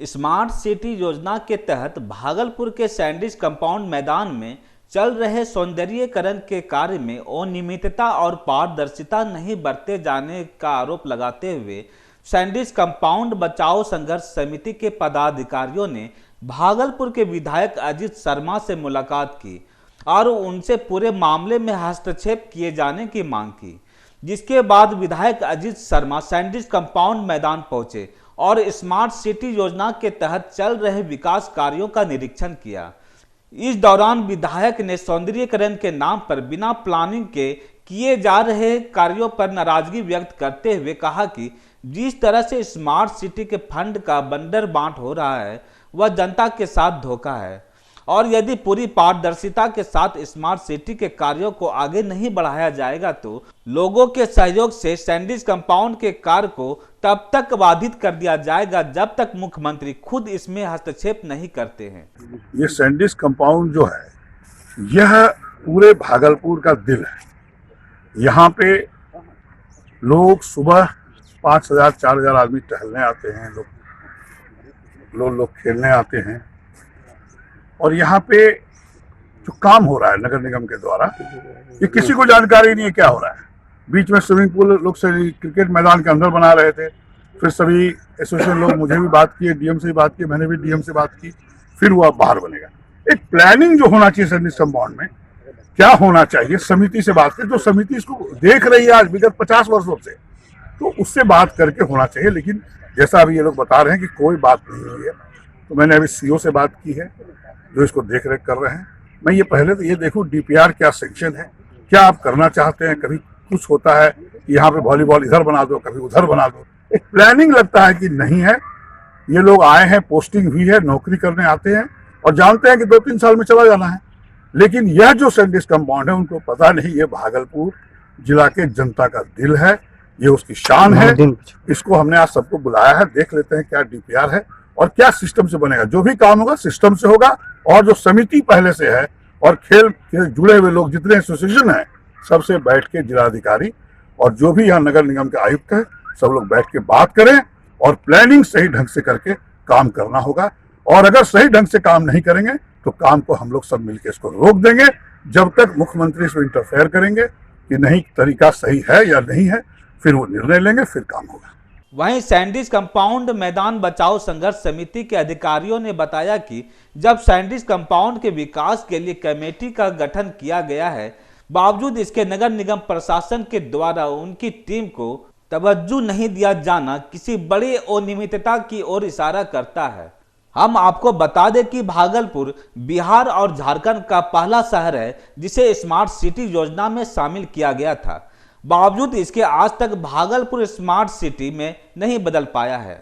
Smart city योजना के तहत भागलपुर के सैंडिस कंपाउंड मैदान में चल रहे सौंदर्यीकरण के कार्य में अनियमितता और पारदर्शिता नहीं बरते जाने का आरोप लगाते हुए सैंडिस कंपाउंड बचाओ संघर्ष समिति के पदाधिकारियों ने भागलपुर के विधायक अजीत शर्मा से मुलाकात की और उनसे पूरे मामले में हस्तक्षेप किए जाने की मांग की, जिसके बाद विधायक अजीत शर्मा सैंडिस कंपाउंड मैदान पहुंचे और स्मार्ट सिटी योजना के तहत चल रहे विकास कार्यों का निरीक्षण किया। इस दौरान विधायक ने सौंदर्यीकरण के नाम पर बिना प्लानिंग के किए जा रहे कार्यों पर नाराजगी व्यक्त करते हुए कहा कि जिस तरह से स्मार्ट सिटी के फंड का बंडर बांट हो रहा है वह जनता के साथ धोखा है और यदि पूरी पारदर्शिता के साथ स्मार्ट सिटी के कार्यों को आगे नहीं बढ़ाया जाएगा तो लोगों के सहयोग से सैंडिस कंपाउंड के कार्य को तब तक बाधित कर दिया जाएगा जब तक मुख्यमंत्री खुद इसमें हस्तक्षेप नहीं करते हैं। ये सैंडिस कंपाउंड जो है यह पूरे भागलपुर का दिल है। यहाँ पे लोग सुबह 5,000-4,000 आदमी टहलने आते हैं, लोग खेलने आते हैं और यहाँ पे जो काम हो रहा है नगर निगम के द्वारा ये किसी को जानकारी नहीं है क्या हो रहा है। बीच में स्विमिंग पूल लोग से क्रिकेट मैदान के अंदर बना रहे थे, फिर सभी एसोसिएशन लोग मुझे भी बात किए, डीएम से भी बात की, मैंने भी डीएम से बात की, फिर वो बाहर बनेगा। एक प्लानिंग जो होना चाहिए सैंडिस कंपाउंड में क्या होना चाहिए, समिति से बात करें। जो समिति इसको देख रही है आज विगत 50 वर्षों से, तो उससे बात करके होना चाहिए। लेकिन जैसा अभी ये लोग बता रहे हैं कि कोई बात नहीं हुई है, तो मैंने अभी सीओ से बात की है जो इसको देख रेख कर रहे हैं। मैं ये पहले तो ये देखूं डीपीआर क्या सेक्शन है, क्या आप करना चाहते हैं। कभी कुछ होता है कि यहाँ पे वॉलीबॉल इधर बना दो, कभी उधर बना दो। एक प्लानिंग लगता है कि नहीं है। ये लोग आए हैं, पोस्टिंग हुई है, नौकरी करने आते हैं और जानते हैं कि 2-3 साल में चला जाना है। लेकिन यह जो सैंडिस कंपाउंड है उनको पता नहीं ये भागलपुर जिला के जनता का दिल है, ये उसकी शान है। इसको हमने आज सबको बुलाया है, देख लेते हैं क्या डीपीआर है और क्या सिस्टम से बनेगा। जो भी काम होगा सिस्टम से होगा और जो समिति पहले से है और खेल के जुड़े हुए लोग जितने एसोसिएशन हैं सबसे बैठ के जिलाधिकारी और जो भी यहाँ नगर निगम के आयुक्त है सब लोग बैठ के बात करें और प्लानिंग सही ढंग से करके काम करना होगा। और अगर सही ढंग से काम नहीं करेंगे तो काम को हम लोग सब मिलकर इसको रोक देंगे जब तक मुख्यमंत्री इसमें इंटरफेयर करेंगे कि नहीं तरीका सही है या नहीं है, फिर वो निर्णय लेंगे, फिर काम होगा। वहीं सैंडिस कंपाउंड मैदान बचाओ संघर्ष समिति के अधिकारियों ने बताया कि जब सैंडिस कंपाउंड के विकास के लिए कमेटी का गठन किया गया है, बावजूद इसके नगर निगम प्रशासन के द्वारा उनकी टीम को तवज्जो नहीं दिया जाना किसी बड़ी अनियमितता की ओर इशारा करता है। हम आपको बता दें कि भागलपुर बिहार और झारखंड का पहला शहर है जिसे स्मार्ट सिटी योजना में शामिल किया गया था। बावजूद इसके आज तक भागलपुर स्मार्ट सिटी में नहीं बदल पाया है।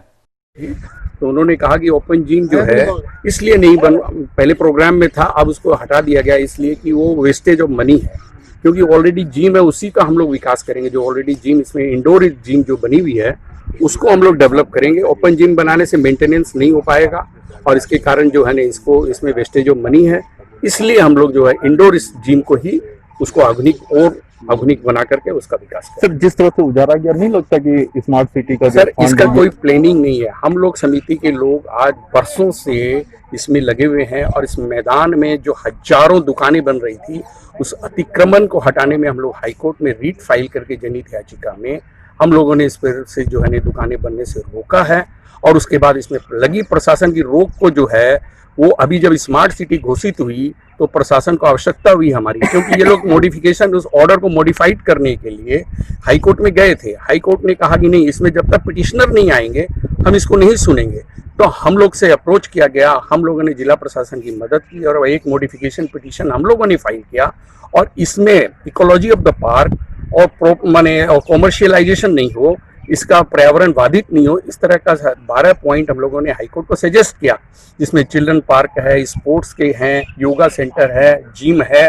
तो उन्होंने कहा कि ओपन जिम जो है इसलिए नहीं पहले प्रोग्राम में था, अब उसको हटा दिया गया इसलिए कि वो वेस्टेज ऑफ मनी है, क्योंकि ऑलरेडी जिम है उसी का हम लोग विकास करेंगे। जो ऑलरेडी जिम इसमें इंडोर जिम जो बनी हुई है उसको हम लोग डेवलप करेंगे। ओपन जिम बनाने से मेंटेनेंस नहीं हो पाएगा और इसके कारण जो है ना इसमें वेस्टेज ऑफ मनी है, इसलिए हम लोग जो है इंडोर इस जिम को ही उसको आधुनिक बना करके उसका विकास करें। सर, जिस तरह से उजारा गया, नहीं लगता कि स्मार्ट सिटी का सर इसका कोई प्लानिंग नहीं है। हम लोग समिति के लोग आज बरसों से इसमें लगे हुए हैं और इस मैदान में जो हजारों दुकानें बन रही थी उस अतिक्रमण को हटाने में हम लोग हाईकोर्ट में रीट फाइल करके जनहित याचिका में हम लोगों ने इस पर से जो है दुकानें बनने से रोका है। और उसके बाद इसमें लगी प्रशासन की रोक को जो है वो अभी जब स्मार्ट सिटी घोषित हुई तो प्रशासन को आवश्यकता हुई हमारी, क्योंकि ये लोग मॉडिफिकेशन उस ऑर्डर को मॉडिफाइड करने के लिए हाईकोर्ट में गए थे। हाईकोर्ट ने कहा कि नहीं, इसमें जब तक पिटिशनर नहीं आएंगे हम इसको नहीं सुनेंगे। तो हम लोग से अप्रोच किया गया, हम लोगों ने जिला प्रशासन की मदद की और एक मॉडिफिकेशन पिटिशन हम लोगों ने फाइल किया और इसमें इकोलॉजी ऑफ द पार्क और माने कॉमर्शियलाइजेशन नहीं हो, इसका पर्यावरण बाधित नहीं हो, इस तरह का 12 पॉइंट हम लोगों ने हाईकोर्ट को सजेस्ट किया, जिसमें चिल्ड्रन पार्क है, स्पोर्ट्स के हैं, योगा सेंटर है, जिम है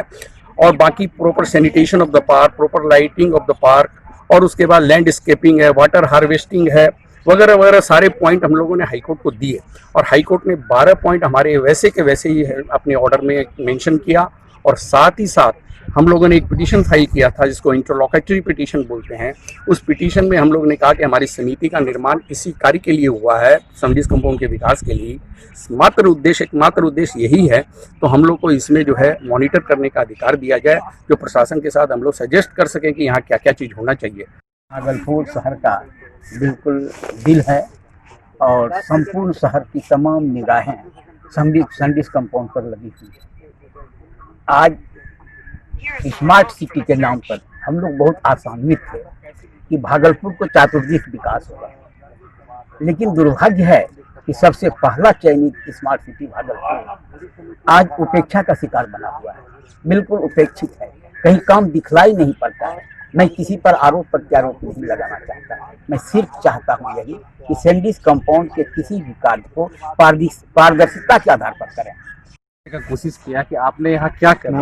और बाकी proper sanitation of the park, proper lighting of the park और उसके बाद लैंडस्केपिंग है, वाटर हार्वेस्टिंग है, वगैरह वगैरह सारे पॉइंट हम लोगों ने हाईकोर्ट को दिए। और हाईकोर्ट ने 12 पॉइंट हमारे वैसे के वैसे ही अपने ऑर्डर में मेंशन किया और साथ ही साथ हम लोगों ने एक पिटीशन फाइल किया था जिसको इंटरलॉकेटरी पिटीशन बोलते हैं। उस पिटीशन में हम लोगों ने कहा कि हमारी समिति का निर्माण इसी कार्य के लिए हुआ है, सैंडिस कंपाउंड के विकास के लिए, एकमात्र उद्देश्य यही है। तो हम लोग को इसमें जो है मॉनिटर करने का अधिकार दिया जाए, जो प्रशासन के साथ हम लोग सजेस्ट कर सकें कि यहाँ क्या क्या चीज़ होना चाहिए। भागलपुर शहर का बिल्कुल दिल है और संपूर्ण शहर की तमाम निगाहें सैंडिस कंपाउंड पर लगी हुई है। आज स्मार्ट सिटी के नाम पर हम लोग बहुत आशान्वित थे कि भागलपुर को चतुर्दिक विकास होगा, लेकिन दुर्भाग्य है कि सबसे पहला चयनित स्मार्ट सिटी भागलपुर आज उपेक्षा का शिकार बना हुआ है, बिल्कुल उपेक्षित है, कहीं काम दिखलाई नहीं पड़ता है। मैं किसी पर आरोप प्रत्यारोप नहीं लगाना चाहता, मैं सिर्फ चाहता हूँ यही कि सैंडिस कंपाउंड के किसी भी कार्य को पारदर्शिता के आधार पर करें। का कोशिश किया कि आपने यहाँ क्या करना,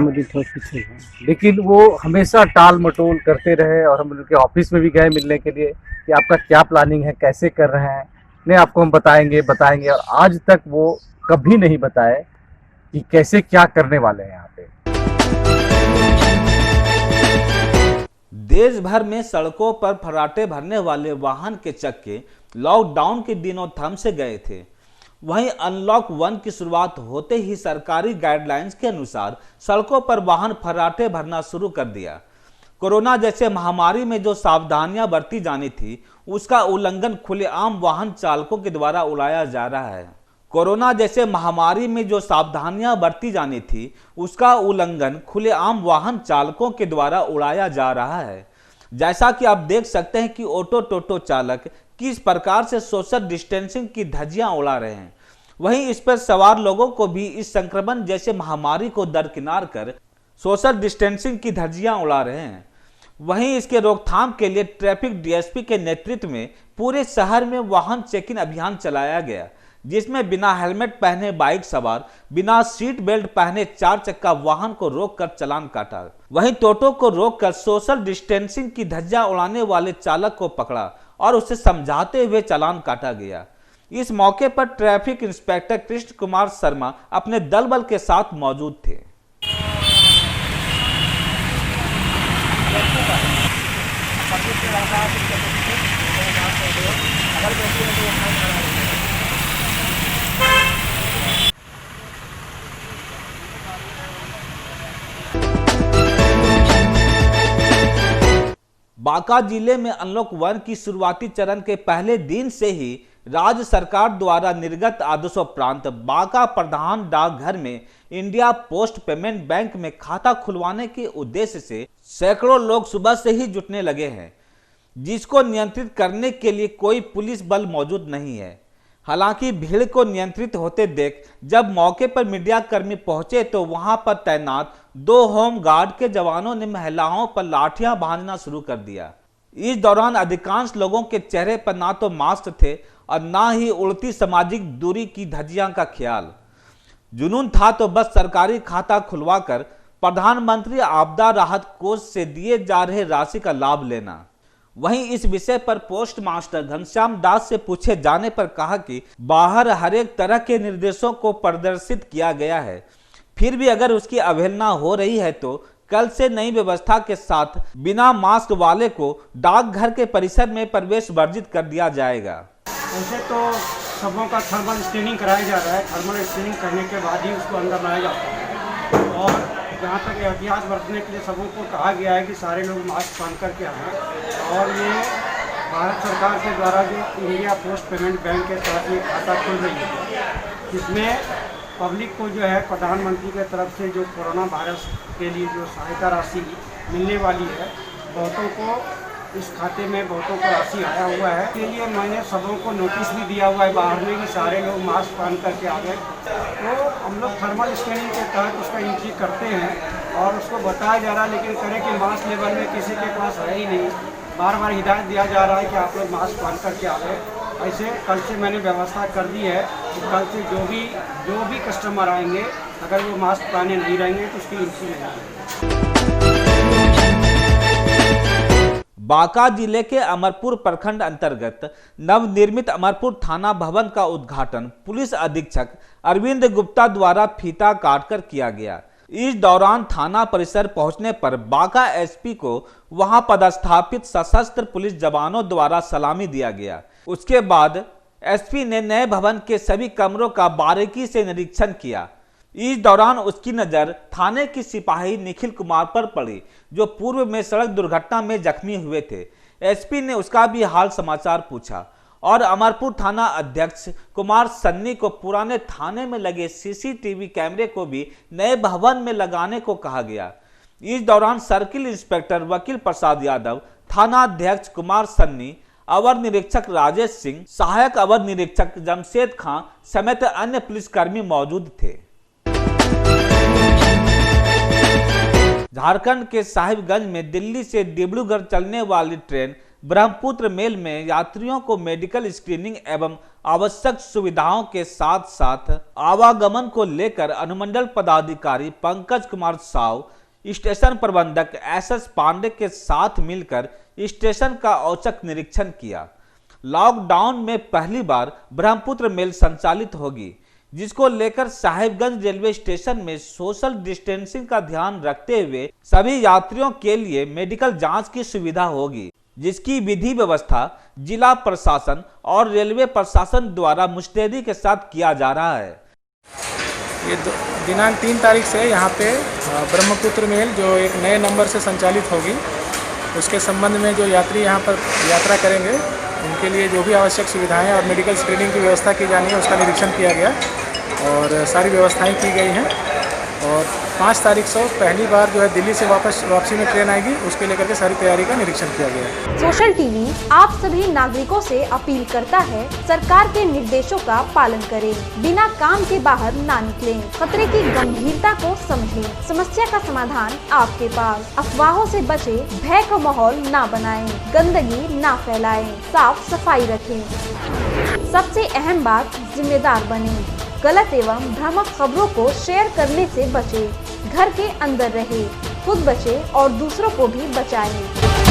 लेकिन वो हमेशा टाल मटोल करते रहे और हम उनके ऑफिस में भी गए मिलने के लिए कि आपका क्या प्लानिंग है, कैसे कर रहे हैं, नहीं आपको हम बताएंगे और आज तक वो कभी नहीं बताए कि कैसे क्या करने वाले हैं यहाँ पे। देश भर में सड़कों पर फर्राटे भरने वाले वाहन के चक्के लॉकडाउन के दिनों थम से गए थे। वहीं अनलॉक 1 की शुरुआत होते ही सरकारी गाइडलाइंस के अनुसार सड़कों पर वाहन फर्राटे भरना शुरू कर दिया। कोरोना जैसे महामारी में जो सावधानियां बरती जानी थी, उसका उल्लंघन खुलेआम वाहन चालकों के द्वारा उड़ाया जा रहा है। कोरोना जैसे महामारी में जो सावधानियां बरती जानी थी, उसका उल्लंघन खुलेआम वाहन चालकों के द्वारा उड़ाया जा रहा है। जैसा कि आप देख सकते हैं कि ऑटो टोटो चालक किस प्रकार से सोशल डिस्टेंसिंग की धज्जियां उड़ा रहे हैं। वहीं इस पर सवार लोगों को भी इस संक्रमण जैसे महामारी को दरकिनार कर सोशल डिस्टेंसिंग की धज्जियां उड़ा रहे हैं। वहीं इसके रोकथाम के लिए ट्रैफिक डीएसपी के नेतृत्व में पूरे शहर में वाहन चेकिंग अभियान चलाया गया, जिसमें बिना हेलमेट पहने बाइक सवार, बिना सीट बेल्ट पहने 4 चक्का वाहन को रोककर चालान काटा। वहीं टोटो को रोककर सोशल डिस्टेंसिंग की धज्जियां उड़ाने वाले चालक को पकड़ा और उसे समझाते हुए चालान काटा गया। इस मौके पर ट्रैफिक इंस्पेक्टर कृष्ण कुमार शर्मा अपने दल बल के साथ मौजूद थे। बांका जिले में अनलॉक 1 की शुरुआती चरण के पहले दिन से ही राज्य सरकार द्वारा निर्गत आदेशोपरांत बांका प्रधान डाकघर में इंडिया पोस्ट पेमेंट बैंक में खाता खुलवाने के उद्देश्य से सैकड़ों लोग सुबह से ही जुटने लगे हैं, जिसको नियंत्रित करने के लिए कोई पुलिस बल मौजूद नहीं है। हालांकि भीड़ को नियंत्रित होते देख जब मौके पर मीडिया कर्मी पहुंचे तो वहां पर तैनात 2 होम गार्ड के जवानों ने महिलाओं पर लाठियां बांधना शुरू कर दिया। इस दौरान अधिकांश लोगों के चेहरे पर ना तो मास्क थे और ना ही उड़ती सामाजिक दूरी की धज्जियां का ख्याल। जुनून था तो बस सरकारी खाता खुलवाकर प्रधानमंत्री आपदा राहत कोष से दिए जा रहे राशि का लाभ लेना। वहीं इस विषय पर पोस्ट मास्टर घनश्याम दास से पूछे जाने पर कहा कि बाहर हर एक तरह के निर्देशों को प्रदर्शित किया गया है, फिर भी अगर उसकी अवहेलना हो रही है तो कल से नई व्यवस्था के साथ बिना मास्क वाले को डाकघर के परिसर में प्रवेश वर्जित कर दिया जाएगा। वैसे तो सबों का थर्मल स्क्रीनिंग कराया जा रहा है, थर्मल स्क्रीनिंग करने के बाद ही उसको अंदर लाया जाता है और जहाँ तक एहतियात बरतने के लिए सबों को कहा गया है कि सारे लोग मास्क पहन करके आएँ। और ये भारत सरकार के द्वारा जो इंडिया पोस्ट पेमेंट बैंक के तहत ये खाता खुल रही है, जिसमें पब्लिक को जो है प्रधानमंत्री की तरफ से जो कोरोना वायरस के लिए जो सहायता राशि मिलने वाली है, बहुतों को इस खाते में बहुतों को राशि आया हुआ है। इसके लिए मैंने सबों को नोटिस भी दिया हुआ है बाहर में कि सारे लोग मास्क पहन करके आ गए। तो हम लोग थर्मल स्कैनिंग के तहत उसका एंट्री करते हैं और उसको बताया जा रहा है, लेकिन करें कि मास्क लेवल में किसी के पास है ही नहीं। बार बार हिदायत दिया जा रहा है कि आप लोग मास्क पहन करके आ गए। ऐसे कल से मैंने व्यवस्था कर दी है कि कल से जो भी कस्टमर आएंगे अगर वो मास्क पहने नहीं रहेंगे तो उसकी एंट्री नहीं होगी। बांका जिले के अमरपुर प्रखंड अंतर्गत नवनिर्मित अमरपुर थाना भवन का उद्घाटन पुलिस अधीक्षक अरविंद गुप्ता द्वारा फीता काटकर किया गया। इस दौरान थाना परिसर पहुंचने पर बांका एसपी को वहां पदस्थापित सशस्त्र पुलिस जवानों द्वारा सलामी दिया गया। उसके बाद एसपी ने नए भवन के सभी कमरों का बारीकी से निरीक्षण किया। इस दौरान उसकी नजर थाने की सिपाही निखिल कुमार पर पड़ी, जो पूर्व में सड़क दुर्घटना में जख्मी हुए थे। एसपी ने उसका भी हाल समाचार पूछा और अमरपुर थाना अध्यक्ष कुमार सन्नी को पुराने थाने में लगे सीसीटीवी कैमरे को भी नए भवन में लगाने को कहा गया। इस दौरान सर्किल इंस्पेक्टर वकील प्रसाद यादव, थाना अध्यक्ष कुमार सन्नी, अवर निरीक्षक राजेश सिंह, सहायक अवर निरीक्षक जमशेद खां समेत अन्य पुलिसकर्मी मौजूद थे। झारखंड के साहिबगंज में दिल्ली से डिब्रूगढ़ चलने वाली ट्रेन ब्रह्मपुत्र मेल में यात्रियों को मेडिकल स्क्रीनिंग एवं आवश्यक सुविधाओं के साथ साथ आवागमन को लेकर अनुमंडल पदाधिकारी पंकज कुमार साव, स्टेशन प्रबंधक एसएस पांडे के साथ मिलकर स्टेशन का औचक निरीक्षण किया। लॉकडाउन में पहली बार ब्रह्मपुत्र मेल संचालित होगी, जिसको लेकर साहिबगंज रेलवे स्टेशन में सोशल डिस्टेंसिंग का ध्यान रखते हुए सभी यात्रियों के लिए मेडिकल जांच की सुविधा होगी, जिसकी विधि व्यवस्था जिला प्रशासन और रेलवे प्रशासन द्वारा मुस्तैदी के साथ किया जा रहा है। ये दिनांक 3 तारीख से यहाँ पे ब्रह्मपुत्र मेल जो एक नए नंबर से संचालित होगी, उसके संबंध में जो यात्री यहाँ पर यात्रा करेंगे उनके लिए जो भी आवश्यक सुविधाएं और मेडिकल स्क्रीनिंग की व्यवस्था की जानी है उसका निरीक्षण किया गया और सारी व्यवस्थाएं की गई हैं। और 5 तारीख से पहली बार जो है दिल्ली से वापसी में ट्रेन आएगी, उसके लेकर के सारी तैयारी का निरीक्षण किया गया है। सोशल टीवी आप सभी नागरिकों से अपील करता है, सरकार के निर्देशों का पालन करें, बिना काम के बाहर ना निकलें, खतरे की गंभीरता को समझें, समस्या का समाधान आपके पास, अफवाहों से बचे, भय का माहौल ना बनाएं, गंदगी ना फैलाएं, साफ सफाई रखें। सबसे अहम बात, जिम्मेदार बने, गलत एवं भ्रामक खबरों को शेयर करने से बचें, घर के अंदर रहें, खुद बचें और दूसरों को भी बचाएं।